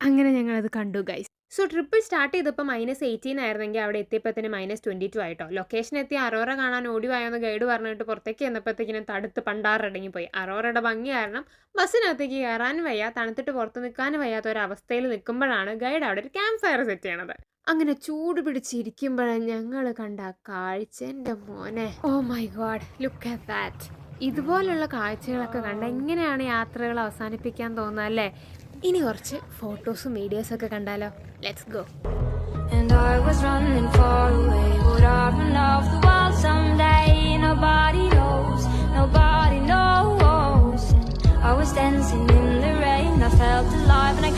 അങ്ങനെ ഞങ്ങളത് കണ്ടു ഗൈസ്. സോ ട്രിപ്പ് സ്റ്റാർട്ട് ചെയ്തപ്പോൾ -18 ആയിരുന്നെങ്കിൽ അവിടെ എത്തിയപ്പോഴത്തേന് -22 ആയിട്ടോ. ലൊക്കേഷൻ എത്തി അറോറ കാണാൻ ഓടി വായോന്ന് ഗൈഡ് പറഞ്ഞിട്ട് പുറത്തേക്ക് ചെന്നപ്പോഴത്തേക്കിനും തടുത്ത് പണ്ടാറടങ്ങിപ്പോയി. അറോറയുടെ ഭംഗി കാരണം ബസ്സിനകത്തേക്ക് കയറാനും വയ്യ, തണുത്തിട്ട് പുറത്ത് നിൽക്കാനും വയ്യാത്ത ഒരു അവസ്ഥയിൽ നിൽക്കുമ്പോഴാണ് ഗൈഡ് അവിടെ ഒരു ക്യാമ്പ് ഫയർ സെറ്റ് ചെയ്യണത്. അങ്ങനെ ചൂട് പിടിച്ചിരിക്കുമ്പോഴാണ് ഞങ്ങൾ കണ്ട കാഴ്ച. എൻ്റെ മോനെ, oh my God, look at that. ഇതുപോലുള്ള കാഴ്ചകളൊക്കെ കണ്ട് എങ്ങനെയാണ് യാത്രകൾ അവസാനിപ്പിക്കാൻ തോന്നുക അല്ലേ? ഇനി കുറച്ച് ഫോട്ടോസും വീഡിയോസൊക്കെ കണ്ടാലോ? Let's go. And I was running far away. Would I run off the world someday? Nobody knows, nobody knows. And I was dancing in the rain. I felt alive and I